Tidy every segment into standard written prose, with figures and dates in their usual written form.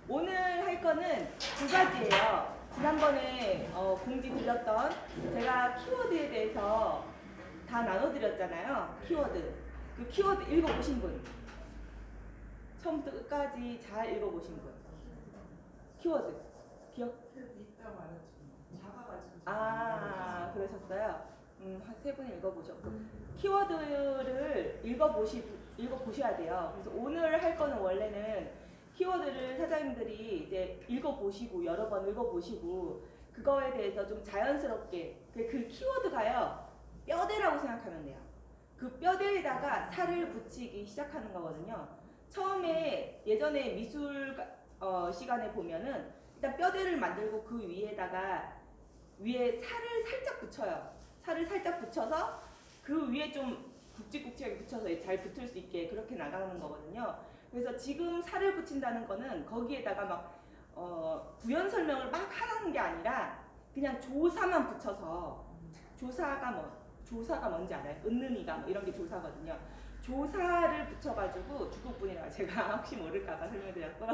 오늘 할 거는 두 가지예요. 지난번에 공지 드렸던 제가 키워드에 대해서 다 나눠드렸잖아요. 키워드. 그 키워드 읽어보신 분. 처음부터 끝까지 잘 읽어보신 분. 키워드. 기억? 이따 말했지. 작아가지고. 아, 그러셨어요? 한 세 분 읽어보셨고. 키워드를 읽어보셔야 돼요. 그래서 오늘 할 거는 원래는 키워드를 사장님들이 이제 읽어보시고, 여러 번 읽어보시고, 그거에 대해서 좀 자연스럽게, 그 키워드가요, 뼈대라고 생각하면 돼요. 그 뼈대에다가 살을 붙이기 시작하는 거거든요. 처음에 예전에 미술 시간에 보면은 일단 뼈대를 만들고 그 위에 살을 살짝 붙여요. 살을 살짝 붙여서 그 위에 좀 굵직굵직하게 붙여서 잘 붙을 수 있게 그렇게 나가는 거거든요. 그래서 지금 살을 붙인다는 거는 거기에다가 막 부연 설명을 막 하는 게 아니라 그냥 조사만 붙여서 조사가 뭔지 알아요? 은는이가 뭐 이런 게 조사거든요. 조사를 붙여가지고 중국분이라 제가 혹시 모를까봐 설명드렸고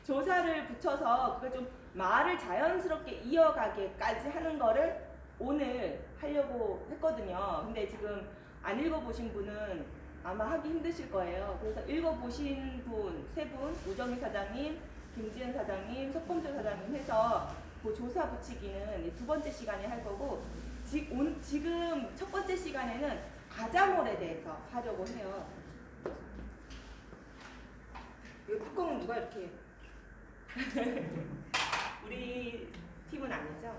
조사를 붙여서 그걸 좀 말을 자연스럽게 이어가게까지 하는 거를 오늘 하려고 했거든요. 근데 지금 안 읽어보신 분은 아마 하기 힘드실 거예요. 그래서 읽어보신 분, 세 분, 우정희 사장님, 김지은 사장님, 석범철 사장님 해서 그 조사 붙이기는 두 번째 시간에 할 거고 지금 첫 번째 시간에는 아자몰에 대해서 하려고 해요. 이 뚜껑은 누가 이렇게 우리 팀은 아니죠?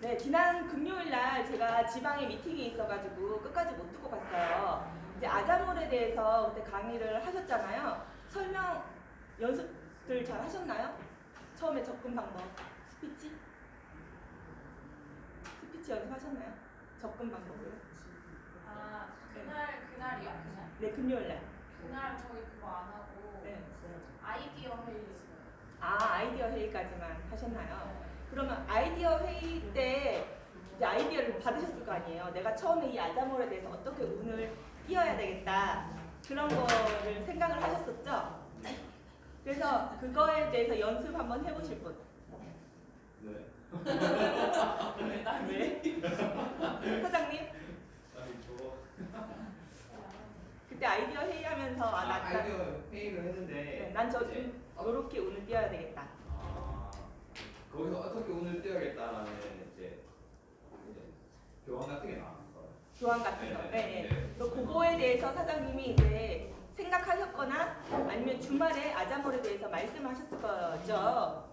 네, 지난 금요일 날 제가 지방에 미팅이 있어가지고 끝까지 못 듣고 갔어요. 이제 아자몰에 대해서 그때 강의를 하셨잖아요. 설명 연습들 잘 하셨나요? 처음에 접근 방법, 스피치 연습하셨나요? 접근 방법을? 아, 그날이요? 그날? 네, 금요일 날. 그날 저희 그거 안 하고 네. 아이디어 회의 있어요. 아, 아이디어 회의까지만 하셨나요? 네. 그러면 아이디어 회의 때 이제 아이디어를 받으셨을 거 아니에요. 내가 처음에 이 아자몰에 대해서 어떻게 운을 띄어야 되겠다. 그런 거를 생각을 하셨었죠? 그래서 그거에 대해서 연습 한번 해보실 분. 네. 왜? 사장님? 아니 저 그때 아이디어 회의하면서 아이디어 회의를 했는데 난저 이제 요렇게 운을 띄어야 되겠다. 거기서 어떻게 운을 띄어야겠다라는 이제 교환 같은 게 나왔어요. 교환 같은 거. 네, 네. 네. 또 그거에 대해서 사장님이 이제 생각하셨거나 아니면 주말에 아자몰에 대해서 말씀하셨을 거죠.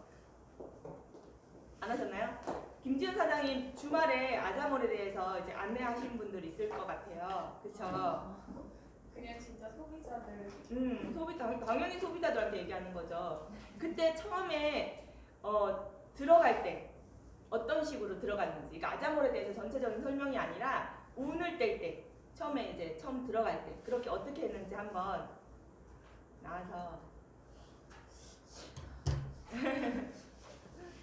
안 하셨나요? 김지은 사장님 주말에 아자몰에 대해서 이제 안내하신 분들 있을 것 같아요. 그렇죠? 그냥 진짜 소비자들 당연히 소비자들한테 얘기하는 거죠. 그때 처음에 들어갈 때 어떤 식으로 들어갔는지, 그러니까 아자몰에 대해서 전체적인 설명이 아니라 운을 뗄 때, 처음 들어갈 때 그렇게 어떻게 했는지 한번 나와서.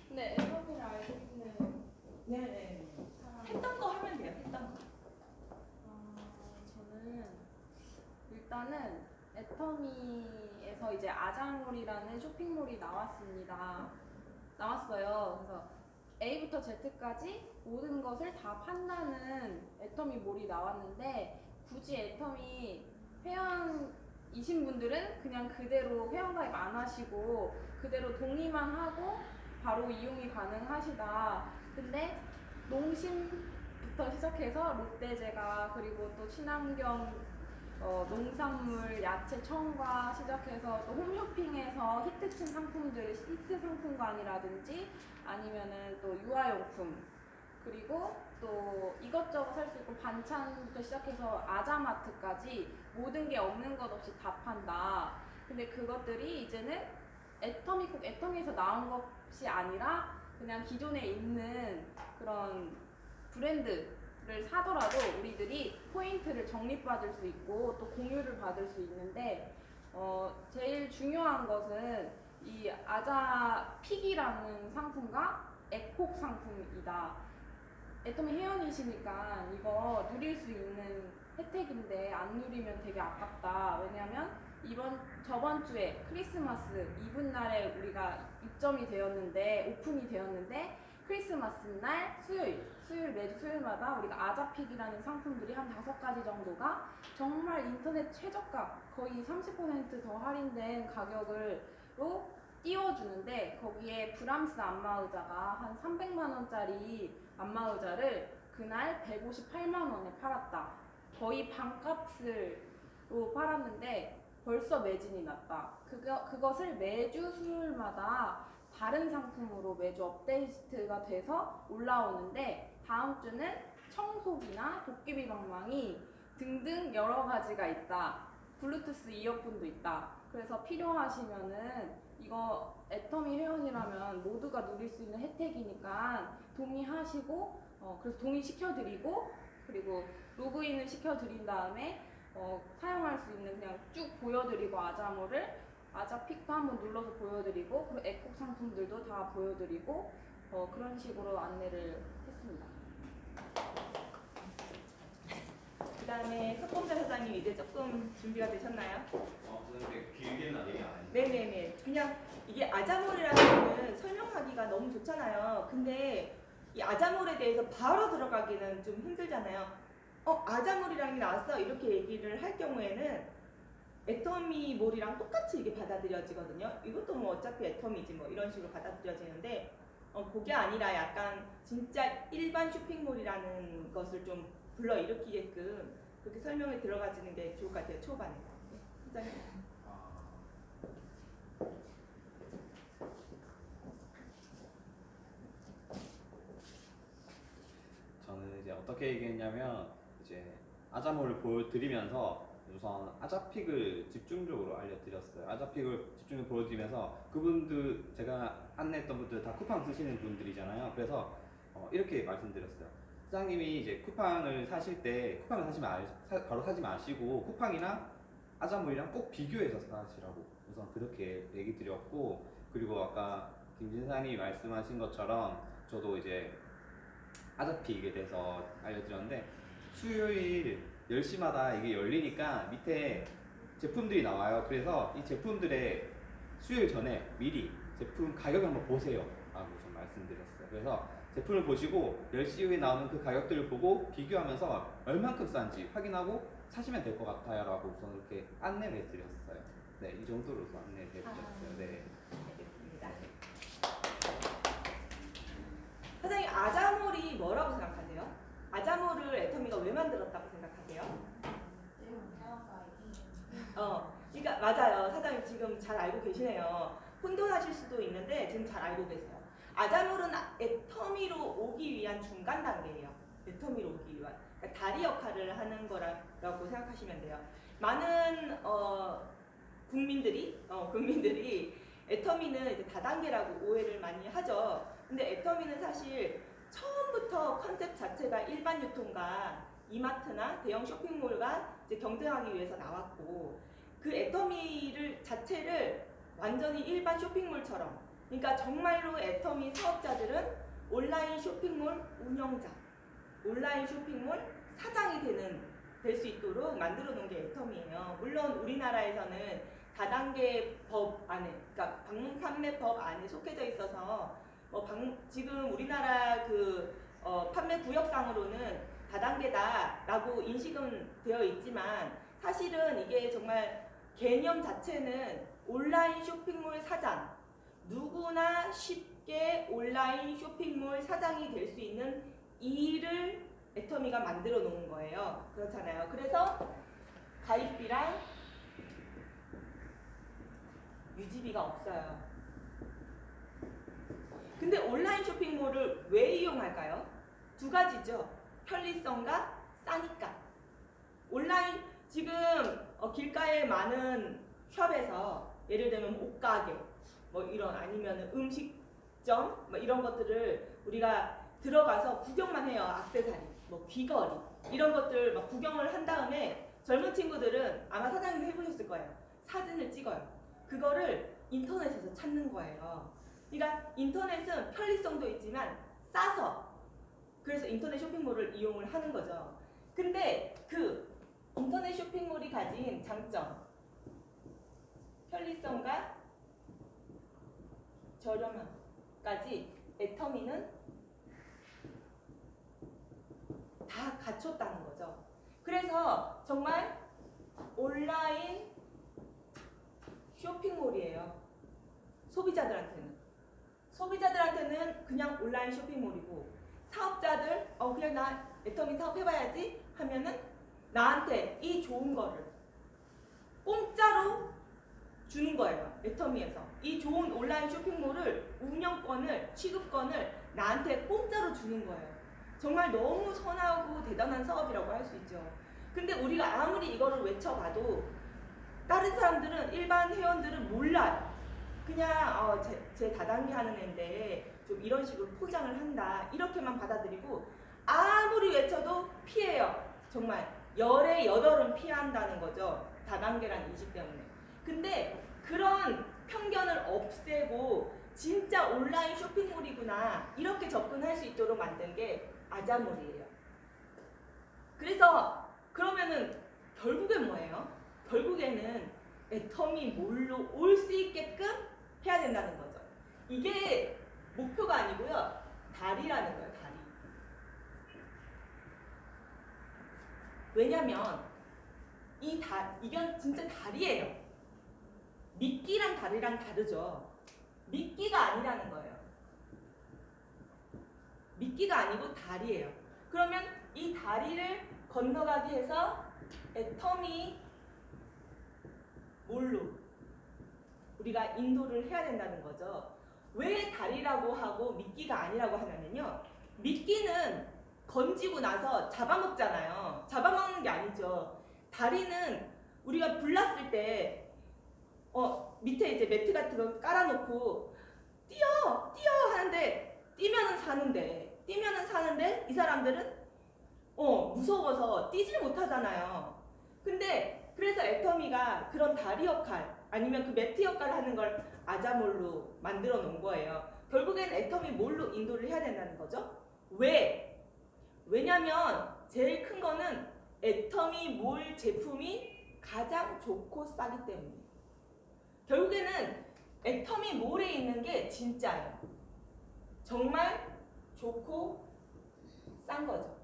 근데 애터미를 알고 있는 네네. 사람 했던 거 하면 돼요. 했던 거. 저는 일단은 애터미에서 이제 아자몰이라는 쇼핑몰이 나왔어요. 그래서 A부터 Z까지 모든 것을 다 판다는 애터미 몰이 나왔는데 굳이 애터미 회원이신 분들은 그냥 그대로 회원가입 안 하시고 그대로 동의만 하고 바로 이용이 가능하시다. 근데 농심부터 시작해서 롯데제과 그리고 또 친환경 농산물, 야채 첨가 시작해서 또 홈쇼핑에서 히트친 상품들, 히트 상품관이라든지 아니면은 또 유아용품 그리고 또 이것저것 살 수 있고 반찬부터 시작해서 아자마트까지 모든 게 없는 것 없이 다 판다. 근데 그것들이 이제는 꼭 애터미에서 나온 것이 아니라 그냥 기존에 있는 그런 브랜드를 사더라도 우리들이 포인트를 적립받을 수 있고 또 공유를 받을 수 있는데 제일 중요한 것은 이 아자픽이라는 상품과 에콕 상품이다. 애터미 회원이시니까 이거 누릴 수 있는 혜택인데 안 누리면 되게 아깝다. 왜냐면 저번 주에 크리스마스 이브날에 우리가 입점이 되었는데 오픈이 되었는데 크리스마스 날 수요일 매주 수요일마다 우리가 아자픽이라는 상품들이 한 5가지 정도가 정말 인터넷 최저가 거의 30%더 할인된 가격으로 띄워주는데 거기에 브람스 안마의자가 한 300만 원짜리 안마의자를 그날 158만 원에 팔았다. 거의 반값으로 팔았는데 벌써 매진이 났다. 그것을 매주 수요일마다 다른 상품으로 매주 업데이트가 돼서 올라오는데 다음 주는 청소기나 도깨비 방망이 등등 여러 가지가 있다. 블루투스 이어폰도 있다. 그래서 필요하시면은 이거 애터미 회원이라면 모두가 누릴 수 있는 혜택이니까 동의하시고 그래서 동의시켜드리고 그리고 로그인을 시켜드린 다음에 사용할 수 있는 그냥 쭉 보여드리고 아자픽도 한번 눌러서 보여드리고 그리고 애국 상품들도 다 보여드리고 그런 식으로 안내를 했습니다. 그 다음에 석범자 사장님 이제 조금 준비가 되셨나요? 저는 되게 길게는 얘기 안 했는데. 네네네. 그냥 이게 아자몰이라는 거는 설명하기가 너무 좋잖아요. 근데 이 아자몰에 대해서 바로 들어가기는 좀 힘들잖아요. 아자몰이라는 게 나왔어 이렇게 얘기를 할 경우에는 애터미 몰이랑 똑같이 이게 받아들여지거든요. 이것도 뭐 어차피 애터미지 뭐 이런 식으로 받아들여지는데 그게 아니라 약간 진짜 일반 쇼핑몰이라는 것을 좀 불러일으키게끔 그렇게 설명이 들어가지는 게 좋을 것 같아요. 초반에. 네, 사장님. 저는 이제 어떻게 얘기했냐면 이제 아자몰을 보여드리면서 우선 아자픽을 집중적으로 알려드렸어요. 아자픽을 집중적으로 보여드리면서 그분들 제가 안내했던 분들 다 쿠팡 쓰시는 분들이잖아요. 그래서 이렇게 말씀드렸어요. 사장님이 이제 쿠팡을 사실 때 쿠팡을 바로 사지 마시고 쿠팡이랑 아자몰이랑 꼭 비교해서 사시라고 우선 그렇게 얘기 드렸고 그리고 아까 김진사님이 말씀하신 것처럼 저도 이제 아자픽에 대해서 알려드렸는데 수요일 10시마다 이게 열리니까 밑에 제품들이 나와요. 그래서 이 제품들의 수요일 전에 미리 제품 가격을 한번 보세요 라고 좀 말씀드렸어요. 그래서 제품을 보시고 10시 이후에 나오는 그 가격들을 보고 비교하면서 얼만큼 싼지 확인하고 사시면 될 것 같아요 라고 우선 이렇게 안내를 해드렸어요. 네, 이 정도로 우선 안내를 해드렸어요. 네. 알겠습니다. 사장님 아자몰이 뭐라고 생각하세요? 아자몰을 애터미가 왜 만들었다고 생각하세요? 그러니까 맞아요. 사장님 지금 잘 알고 계시네요. 혼돈하실 수도 있는데 지금 잘 알고 계세요. 아자몰은 애터미로 오기 위한 중간 단계예요. 애터미로 오기 위한 그러니까 다리 역할을 하는 거라고 생각하시면 돼요. 많은 국민들이 애터미는 이제 다단계라고 오해를 많이 하죠. 근데 애터미는 사실 처음부터 컨셉 자체가 일반 유통과 이마트나 대형 쇼핑몰과 이제 경쟁하기 위해서 나왔고 그 애터미를 자체를 완전히 일반 쇼핑몰처럼 그러니까 정말로 애터미 사업자들은 온라인 쇼핑몰 운영자, 온라인 쇼핑몰 사장이 될 수 있도록 만들어 놓은 게 애터미예요. 물론 우리나라에서는 다단계 법 안에, 그러니까 방문 판매 법 안에 속해져 있어서 지금 우리나라 판매 구역상으로는 다단계다라고 인식은 되어 있지만 사실은 이게 정말 개념 자체는 온라인 쇼핑몰 사장, 누구나 쉽게 온라인 쇼핑몰 사장이 될 수 있는 일을 애터미가 만들어 놓은 거예요. 그렇잖아요. 그래서 가입비랑 유지비가 없어요. 근데 온라인 쇼핑몰을 왜 이용할까요? 두 가지죠. 편리성과 싸니까. 온라인 지금 길가에 많은 샵에서 예를 들면 옷가게 뭐 이런 아니면 음식점 뭐 이런 것들을 우리가 들어가서 구경만 해요. 액세서리, 뭐 귀걸이 이런 것들 막 구경을 한 다음에 젊은 친구들은 아마 사장님도 해보셨을 거예요. 사진을 찍어요. 그거를 인터넷에서 찾는 거예요. 그러니까 인터넷은 편리성도 있지만 싸서 그래서 인터넷 쇼핑몰을 이용을 하는 거죠. 근데 그 인터넷 쇼핑몰이 가진 장점, 편리성과 저렴함까지 애터미는 다 갖췄다는 거죠. 그래서 정말 온라인 쇼핑몰이에요. 소비자들한테는 그냥 온라인 쇼핑몰이고, 사업자들 그냥 나 애터미 사업 해봐야지 하면은 나한테 이 좋은 거를 공짜로 주는 거예요. 애터미에서 이 좋은 온라인 쇼핑몰을 운영권을, 취급권을 나한테 공짜로 주는 거예요. 정말 너무 선하고 대단한 사업이라고 할 수 있죠. 근데 우리가 아무리 이거를 외쳐봐도 다른 사람들은, 일반 회원들은 몰라요. 그냥 제 다단계 하는 애인데 좀 이런 식으로 포장을 한다, 이렇게만 받아들이고 아무리 외쳐도 피해요. 정말 열에 8은 피한다는 거죠. 다단계란 인식 때문에. 근데 그런 편견을 없애고 진짜 온라인 쇼핑몰이구나 이렇게 접근할 수 있도록 만든 게 아자몰이에요. 그래서 그러면은 결국엔 뭐예요? 결국에는 애터미몰로 올 수 있게끔 해야 된다는 거죠. 이게 목표가 아니고요, 다리라는 거예요. 다리. 왜냐면 이건 진짜 다리예요. 미끼랑 다리랑 다르죠. 미끼가 아니라는 거예요. 미끼가 아니고 다리예요. 그러면 이 다리를 건너가게 해서 애터미 몰로 우리가 인도를 해야 된다는 거죠. 왜 다리라고 하고 미끼가 아니라고 하냐면요, 미끼는 건지고 나서 잡아먹잖아요. 잡아먹는 게 아니죠. 다리는 우리가 불났을 때 밑에 이제 매트 같은 거 깔아놓고 뛰어 하는데 뛰면은 사는데 이 사람들은 무서워서 뛰질 못하잖아요. 근데 그래서 애터미가 그런 다리 역할 아니면 그 매트 역할을 하는 걸 아자몰로 만들어 놓은 거예요. 결국엔 애터미 몰로 인도를 해야 된다는 거죠. 왜냐면 제일 큰 거는 애터미 몰 제품이 가장 좋고 싸기 때문이에요. 결국에는 애터미 몰에 있는 게 진짜예요. 정말 좋고 싼 거죠.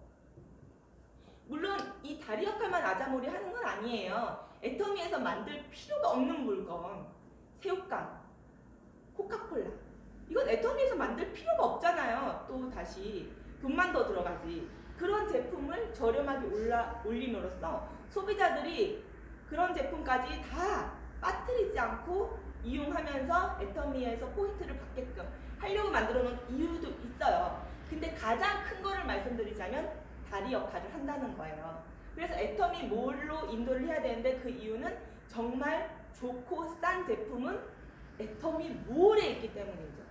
물론 이 다리 역할만 아자몰이 하는 건 아니에요. 애터미에서 만들 필요가 없는 물건, 새우깡, 코카콜라, 이건 애터미에서 만들 필요가 없잖아요. 또 다시 돈만 더 들어가지. 그런 제품을 저렴하게 올림으로써 소비자들이 그런 제품까지 다 빠뜨리지 않고 이용하면서 애터미에서 포인트를 받게끔 하려고 만들어 놓은 이유도 있어요. 근데 가장 큰 거를 말씀드리자면 다리 역할을 한다는 거예요. 그래서 애터미 몰로 인도를 해야 되는데 그 이유는 정말 좋고 싼 제품은 애터미 몰에 있기 때문이죠.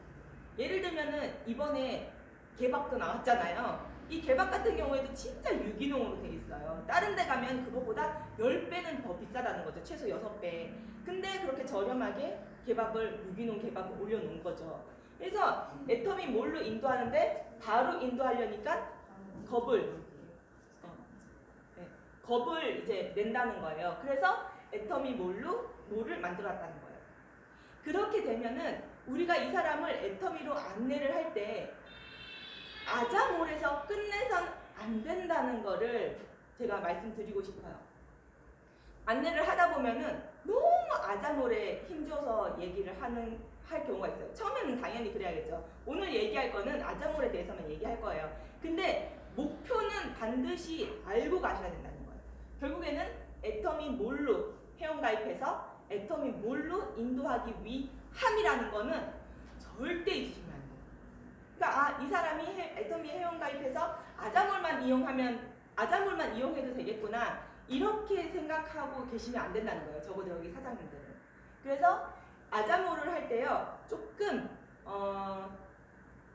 예를 들면은 이번에 개밥도 나왔잖아요. 이 개밥 같은 경우에도 진짜 유기농으로 돼 있어요. 다른 데 가면 그거보다 10배는 더 비싸다는 거죠. 최소 6배. 근데 그렇게 저렴하게 유기농 개밥을 올려놓은 거죠. 그래서 애터미 몰로 인도하는데 바로 인도하려니까 겁을 이제 낸다는 거예요. 그래서 애터미 몰을 만들었다는 거예요. 그렇게 되면은 우리가 이 사람을 애터미로 안내를 할 때 아자몰에서 끝내선 안 된다는 거를 제가 말씀드리고 싶어요. 안내를 하다 보면은 너무 아자몰에 힘줘서 얘기를 할 경우가 있어요. 처음에는 당연히 그래야겠죠. 오늘 얘기할 거는 아자몰에 대해서만 얘기할 거예요. 근데 목표는 반드시 알고 가셔야 된다는 거예요. 결국에는 애터미 몰로 회원가입해서 애터미 몰로 인도하기 위함이라는 거는 절대 잊으시면 안 돼요. 그러니까 이 사람이 애터미 회원가입해서 아자몰만 이용해도 되겠구나 이렇게 생각하고 계시면 안 된다는 거예요. 적어도 여기 사장님들은. 그래서 아자몰을 할 때요, 조금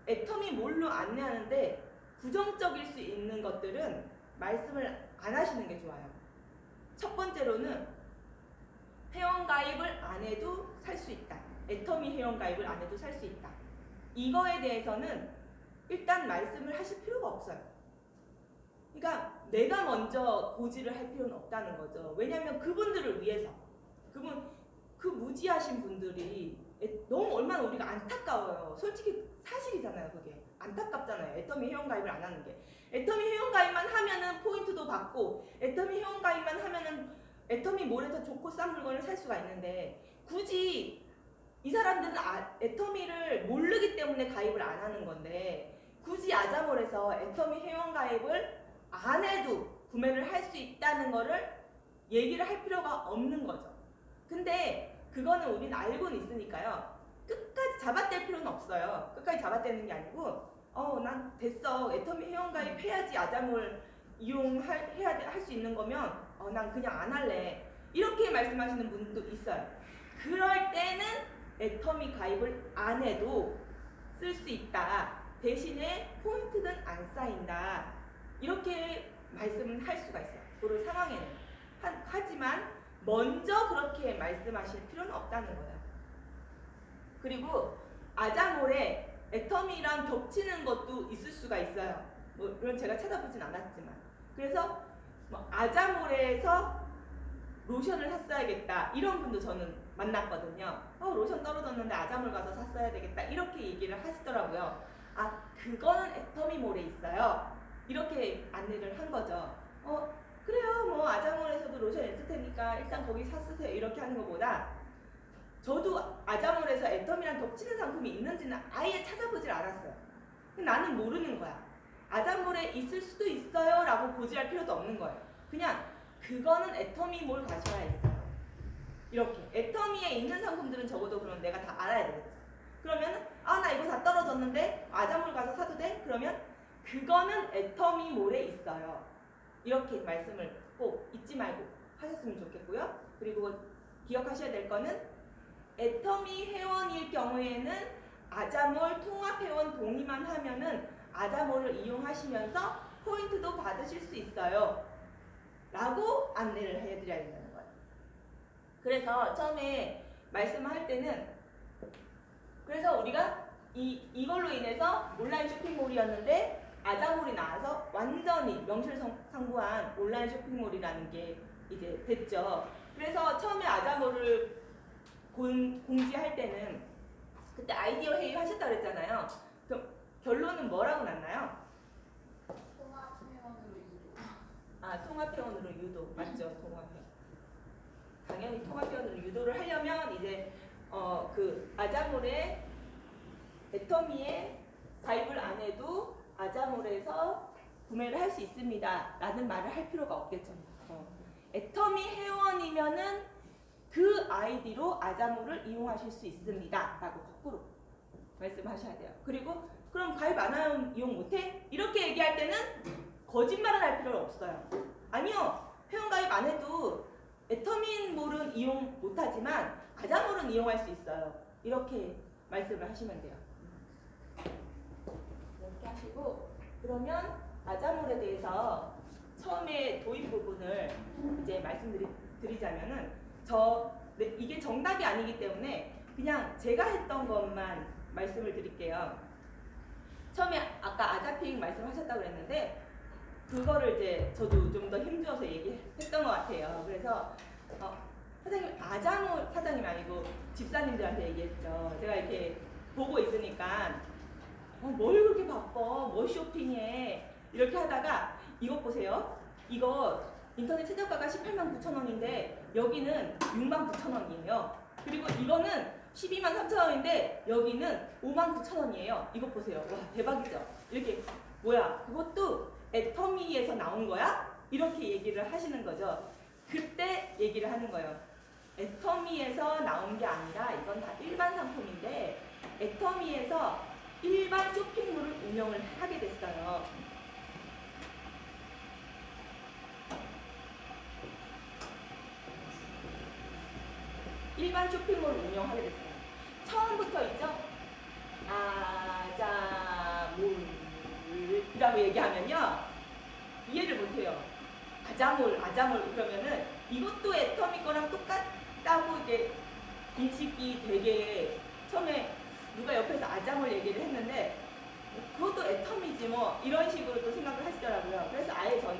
애터미 몰로 안내하는데 부정적일 수 있는 것들은 말씀을 안 하시는 게 좋아요. 첫 번째로는 회원가입을 안 해도 살 수 있다. 애터미 회원가입을 안 해도 살 수 있다. 이거에 대해서는 일단 말씀을 하실 필요가 없어요. 그러니까 내가 먼저 고지를 할 필요는 없다는 거죠. 왜냐하면 그분들을 위해서 그 무지하신 분들이 너무 얼마나 우리가 안타까워요. 솔직히 사실이잖아요. 그게 안타깝잖아요. 애터미 회원가입을 안 하는 게. 애터미 회원가입만 하면은 포인트도 받고 애터미 회원가입만 하면은 애터미몰에서 좋고 싼 물건을 살 수가 있는데 굳이 이 사람들은 애터미를 모르기 때문에 가입을 안 하는 건데 굳이 아자몰에서 애터미 회원가입을 안 해도 구매를 할 수 있다는 거를 얘기를 할 필요가 없는 거죠. 근데 그거는 우린 알고는 있으니까요. 끝까지 잡아댈 필요는 없어요. 끝까지 잡아대는 게 아니고 난 됐어. 애터미 회원가입 해야지 아자몰 할 수 있는 거면 난 그냥 안 할래. 이렇게 말씀하시는 분도 있어요. 그럴 때는 애터미 가입을 안 해도 쓸 수 있다. 대신에 포인트는 안 쌓인다. 이렇게 말씀을 할 수가 있어요. 그런 상황에는. 하지만 먼저 그렇게 말씀하실 필요는 없다는 거예요. 그리고 아자몰에 애터미랑 겹치는 것도 있을 수가 있어요. 물론 제가 찾아보진 않았지만. 그래서 아자몰에서 로션을 샀어야겠다 이런 분도 저는 만났거든요. 로션 떨어졌는데 아자몰 가서 샀어야 되겠다 이렇게 얘기를 하시더라고요. 그거는 애터미몰에 있어요. 이렇게 안내를 한 거죠. 그래요. 아자몰에서도 로션 있을 테니까 일단 거기 샀으세요. 이렇게 하는 것보다 저도 아자몰에서 애터미랑 겹치는 상품이 있는지는 아예 찾아보질 않았어요. 나는 모르는 거야. 아자몰에 있을 수도 있어요 라고 고지할 필요도 없는 거예요. 그냥 그거는 애터미몰 가셔야 있어요. 이렇게 애터미에 있는 상품들은 적어도 그럼 내가 다 알아야 되겠죠. 그러면 나 이거 다 떨어졌는데 아자몰 가서 사도 돼? 그러면 그거는 애터미몰에 있어요. 이렇게 말씀을 꼭 잊지 말고 하셨으면 좋겠고요. 그리고 기억하셔야 될 거는 애터미 회원일 경우에는 아자몰 통합회원 동의만 하면은 아자몰을 이용하시면서 포인트도 받으실 수 있어요. 라고 안내를 해드려야 된다는 거예요. 그래서 처음에 말씀할 때는 그래서 우리가 이걸로 인해서 온라인 쇼핑몰이었는데 아자몰이 나와서 완전히 명실상부한 온라인 쇼핑몰이라는 게 이제 됐죠. 그래서 처음에 아자몰을 공지할 때는 그때 아이디어 회의 하셨다고 그랬잖아요. 그럼 결론은 뭐라고 났나요? 통합회원으로 유도. 통합회원으로 유도. 맞죠? 통합회원. 당연히 통합회원으로 유도를 하려면 이제 그 아자몰에 애터미에 가입을 안 해도 아자몰에서 구매를 할 수 있습니다. 라는 말을 할 필요가 없겠죠. 애터미 회원이면은 그 아이디로 아자몰을 이용하실 수 있습니다. 라고 거꾸로 말씀하셔야 돼요. 그리고 그럼 가입 안 하면 이용 못해? 이렇게 얘기할 때는 거짓말을 할 필요는 없어요. 아니요. 회원가입 안 해도 애터미몰은 이용 못하지만 아자몰은 이용할 수 있어요. 이렇게 말씀을 하시면 돼요. 이렇게 하시고 그러면 아자몰에 대해서 처음에 도입 부분을 이제 말씀드리자면은 이게 정답이 아니기 때문에 그냥 제가 했던 것만 말씀을 드릴게요. 처음에 아까 아자픽 말씀하셨다고 그랬는데 그거를 이제 저도 좀 더 힘줘서 얘기했던 것 같아요. 그래서 사장님 아자몰 사장님 아니고 집사님들한테 얘기했죠. 제가 이렇게 보고 있으니까 뭘 그렇게 바빠? 뭐 쇼핑해? 이렇게 하다가 이것 보세요. 이거 인터넷 최저가가 189,000원인데 여기는 69,000원이에요. 그리고 이거는 123,000원인데 여기는 59,000원이에요. 이거 보세요. 와 대박이죠? 이렇게 뭐야? 그것도 애터미에서 나온 거야? 이렇게 얘기를 하시는 거죠. 그때 얘기를 하는 거예요. 애터미에서 나온 게 아니라 이건 다 일반 상품인데 애터미에서 일반 쇼핑몰을 운영을 하게 됐어요. 일반 쇼핑몰을 운영하게 됐어요. 처음부터 있죠? 아자몰이라고 얘기하면요 이해를 못해요. 아자몰 그러면은 이것도 애터미 거랑 똑같다고 이제 인식이 되게 처음에 누가 옆에서 아자몰 얘기를 했는데 그것도 애터미지 뭐 이런 식으로 또 생각을 하시더라고요. 그래서 아예 저는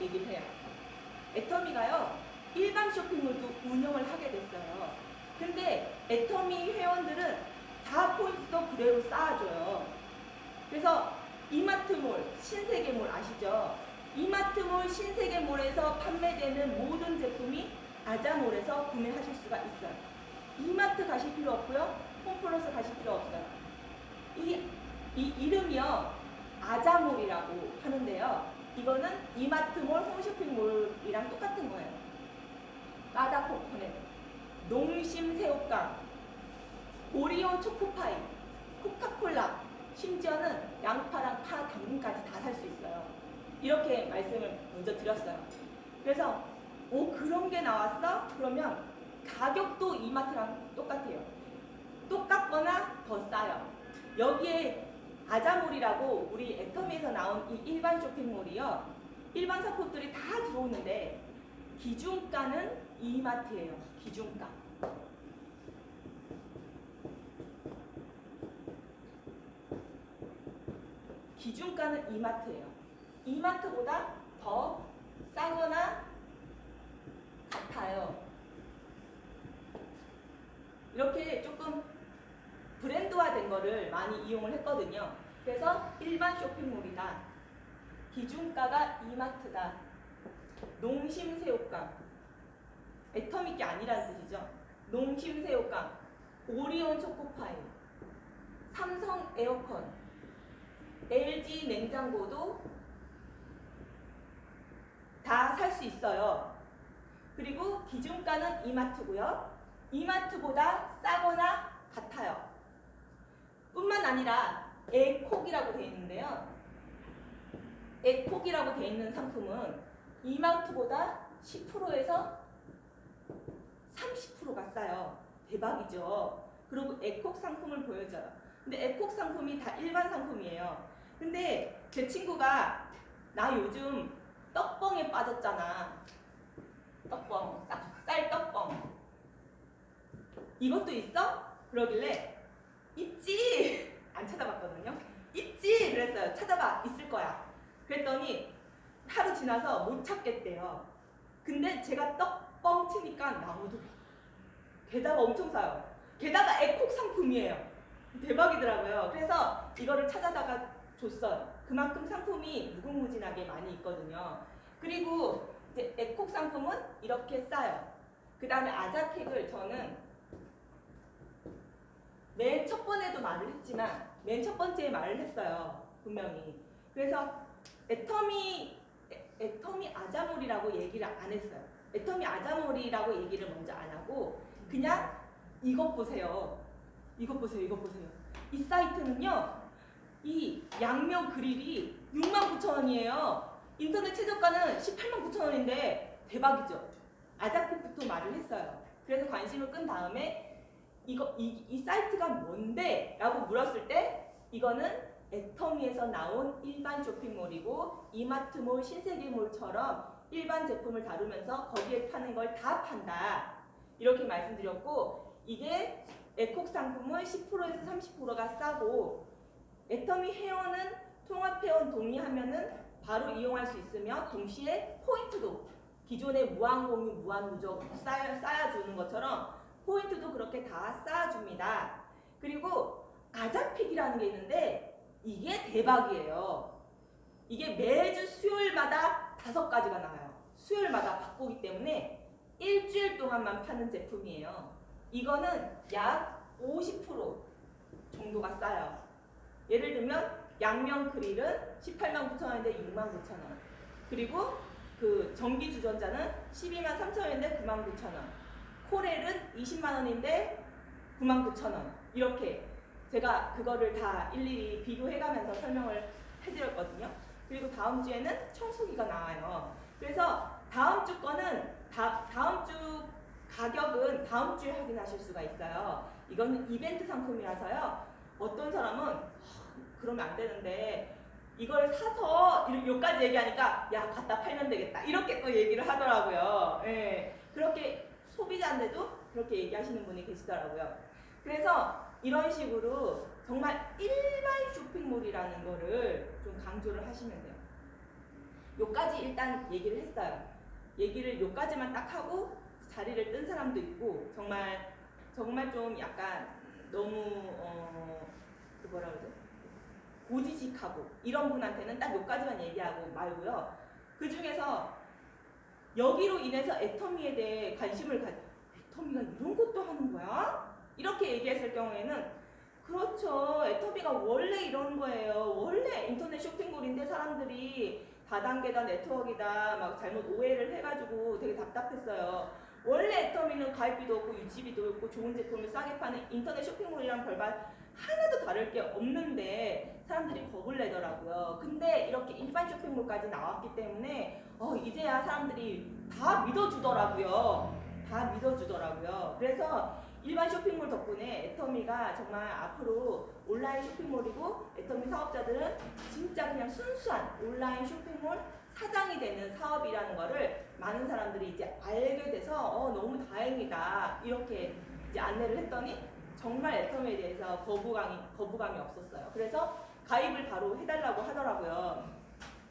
얘기를 해요. 애터미가요, 일반 쇼핑몰도 운영을 하게 됐어요. 근데 애터미 회원들은 다 포인트도 그대로 쌓아줘요. 그래서 이마트몰, 신세계몰 아시죠? 이마트몰, 신세계몰에서 판매되는 모든 제품이 아자몰에서 구매하실 수가 있어요. 이마트 가실 필요 없고요. 홈플러스 가실 필요 없어요. 이 이름이요, 아자몰이라고 하는데요. 이거는 이마트몰, 홈쇼핑몰이랑 똑같은 거예요. 까다코코넷, 농심새우깡, 오리온 초코파이, 코카콜라, 심지어는 양파랑 파, 당근까지 다 살 수 있어요. 이렇게 말씀을 먼저 드렸어요. 그래서 그런 게 나왔어? 그러면 가격도 이마트랑 똑같아요. 똑같거나 더 싸요. 여기에 아자몰이라고 우리 애터미에서 나온 이 일반 쇼핑몰이요, 일반 상품들이 다 들어오는데 기준가는 이마트예요. 기준가. 기준가는 이마트예요. 이마트보다 더 싸거나 같아요. 이렇게 조금 브랜드화된 거를 많이 이용을 했거든요. 그래서 일반 쇼핑몰이다, 기준가가 이마트다, 농심새우깡, 애터미 게 아니라는 뜻이죠. 농심새우깡, 오리온 초코파이, 삼성 에어컨, LG 냉장고도 다 살 수 있어요. 그리고 기준가는 이마트고요. 이마트보다 싸거나 같아요. 뿐만 아니라 에콕이라고 되어 있는데요. 에콕이라고 되어 있는 상품은 이마트보다 10%에서 30%가 싸요. 대박이죠. 그리고 에콕 상품을 보여줘요. 근데 에콕 상품이 다 일반 상품이에요. 근데 제 친구가 나 요즘 떡뻥에 빠졌잖아. 떡뻥, 쌀 떡뻥. 이것도 있어? 그러길래 있지. 안 찾아봤거든요. 있지. 그랬어요. 찾아봐. 있을 거야. 그랬더니 하루 지나서 못 찾겠대요. 근데 제가 떡뻥 치니까 나무도 게다가 엄청 싸요. 게다가 에콕 상품이에요. 대박이더라고요. 그래서 이거를 찾아다가 줬어요. 그만큼 상품이 무궁무진하게 많이 있거든요. 그리고 이제 에콕 상품은 이렇게 싸요. 그 다음에 아자픽을 저는 맨 첫 번에도 말을 했지만 맨 첫 번째에 말을 했어요. 분명히. 그래서 애터미 아자몰이라고 얘기를 안 했어요. 애터미 아자몰이라고 얘기를 먼저 안 하고 그냥 이것 보세요. 이것 보세요. 이것 보세요. 이 사이트는요, 이 양면 그릴이 69,000원이에요. 인터넷 최저가는 189,000원인데 대박이죠. 아자픽부터 말을 했어요. 그래서 관심을 끈 다음에 이 사이트가 뭔데? 라고 물었을 때 이거는 애터미에서 나온 일반 쇼핑몰이고 이마트몰, 신세계몰처럼 일반 제품을 다루면서 거기에 파는 걸 다 판다. 이렇게 말씀드렸고, 이게 에콕 상품은 10%에서 30%가 싸고 애터미 회원은 통합회원 동의하면은 바로 이용할 수 있으며 동시에 포인트도 기존의 무한공유, 무한누적 쌓아주는 것처럼 포인트도 그렇게 다 쌓아줍니다. 그리고 아자픽이라는 게 있는데 이게 대박이에요. 이게 매주 수요일마다 5가지가 나와요. 수요일마다 바꾸기 때문에 일주일 동안만 파는 제품이에요. 이거는 약 50% 정도가 싸요. 예를 들면 양면 그릴은 189,000원인데 69,000원. 그리고 그 전기 주전자는 123,000원인데 99,000원. 코렐은 20만원인데 99,000원. 이렇게 제가 그거를 다 일일이 비교해가면서 설명을 해드렸거든요. 그리고 다음 주에는 청소기가 나와요. 그래서 다음 주 거는 다음 주 가격은 다음 주에 확인하실 수가 있어요. 이거는 이벤트 상품이라서요. 어떤 사람은 그러면 안 되는데 이걸 사서 여기까지 얘기하니까 야 갖다 팔면 되겠다 이렇게 또 얘기를 하더라고요. 예, 그렇게 소비자인데도 그렇게 얘기하시는 분이 계시더라고요. 그래서 이런 식으로 정말 일반 쇼핑몰이라는 거를 좀 강조를 하시면 돼요. 요까지 일단 얘기를 했어요. 얘기를 요까지만 딱 하고 자리를 뜬 사람도 있고 정말 좀 약간 너무 그 뭐라 그러죠? 고지식하고 이런 분한테는 딱 요까지만 얘기하고 말고요. 그 중에서 여기로 인해서 애터미에 대해 관심을 애터미가 이런 것도 하는 거야? 이렇게 얘기했을 경우에는 그렇죠. 애터미가 원래 이런 거예요. 원래 인터넷 쇼핑몰인데 사람들이 다단계다 네트워크이다 막 잘못 오해를 해가지고 되게 답답했어요. 원래 애터미는 가입비도 없고 유지비도 없고 좋은 제품을 싸게 파는 인터넷 쇼핑몰이랑 별반 하나도 다를 게 없는데 사람들이 겁을 내더라고요. 근데 이렇게 일반 쇼핑몰까지 나왔기 때문에 이제야 사람들이 다 믿어주더라고요. 그래서 일반 쇼핑몰 덕분에 애터미가 정말 앞으로 온라인 쇼핑몰이고 애터미 사업자들은 진짜 그냥 순수한 온라인 쇼핑몰 사장이 되는 사업이라는 거를 많은 사람들이 이제 알게 돼서 너무 다행이다 이렇게 이제 안내를 했더니 정말 애터미에 대해서 거부감이 없었어요. 그래서 가입을 바로 해달라고 하더라고요.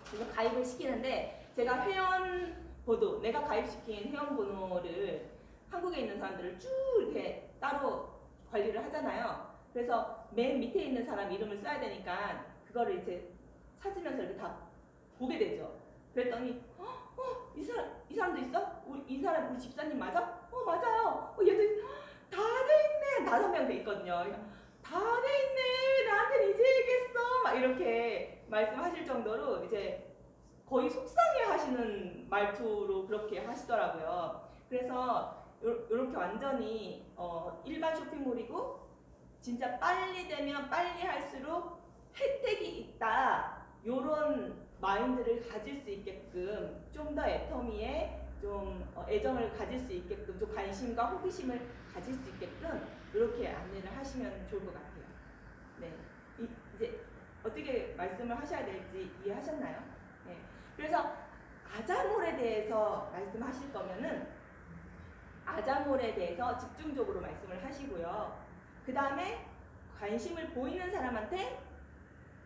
그래서 가입을 시키는데 제가 회원번호, 내가 가입시킨 회원번호를 한국에 있는 사람들을 쭉 이렇게 따로 관리를 하잖아요. 그래서 맨 밑에 있는 사람 이름을 써야 되니까 그거를 이제 찾으면서 이렇게 다 보게 되죠. 그랬더니 이 사람도 있어? 이 사람 우리 집사님 맞아? 맞아요. 얘들 다 돼 있네. 5명 돼 있거든요. 다 돼 있네. 나한테 이제 얘기했어. 막 이렇게 말씀하실 정도로 이제 거의 속상해하시는 말투로 그렇게 하시더라고요. 그래서 이렇게 완전히 일반 쇼핑몰이고 진짜 빨리 되면 빨리 할수록 혜택이 있다. 요런 마인드를 가질 수 있게끔 좀 더 애터미에 좀 애정을 가질 수 있게끔 좀 관심과 호기심을 가질 수 있게끔 이렇게 안내를 하시면 좋을 것 같아요. 네, 이제 어떻게 말씀을 하셔야 될지 이해하셨나요? 네, 그래서 아자몰에 대해서 말씀하실 거면은 아자몰에 대해서 집중적으로 말씀을 하시고요. 그 다음에 관심을 보이는 사람한테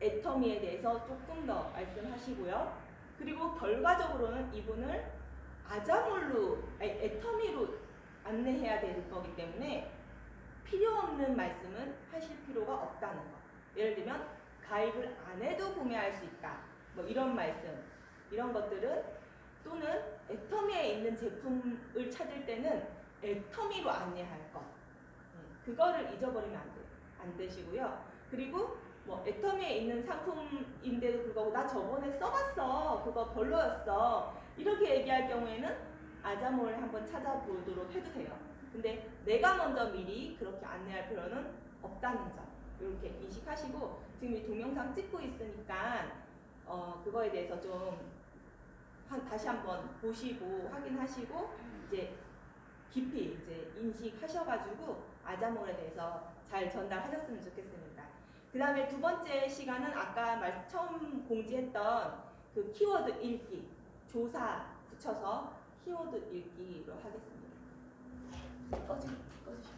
애터미에 대해서 조금 더 말씀하시고요. 그리고 결과적으로는 이분을 애터미로 안내해야 될 거기 때문에 필요 없는 말씀은 하실 필요가 없다는 거. 예를 들면 가입을 안 해도 구매할 수 있다. 뭐 이런 말씀, 이런 것들은 또는 애터미에 있는 제품을 찾을 때는 애터미로 안내할 것. 그거를 잊어버리면 안 되시고요. 그리고 뭐 애터미에 있는 상품인데도 불구하고 나 저번에 써봤어. 그거 별로였어. 이렇게 얘기할 경우에는 아자몰 한번 찾아보도록 해도 돼요. 근데 내가 먼저 미리 그렇게 안내할 필요는 없다는 점 이렇게 인식하시고 지금 이 동영상 찍고 있으니까 그거에 대해서 좀 다시 한번 보시고 확인하시고 이제 깊이 이제 인식하셔가지고 아자몰에 대해서 잘 전달하셨으면 좋겠습니다. 그 다음에 두 번째 시간은 아까 처음 공지했던 그 키워드 읽기, 조사 붙여서 키워드 읽기로 하겠습니다. 꺼주시죠.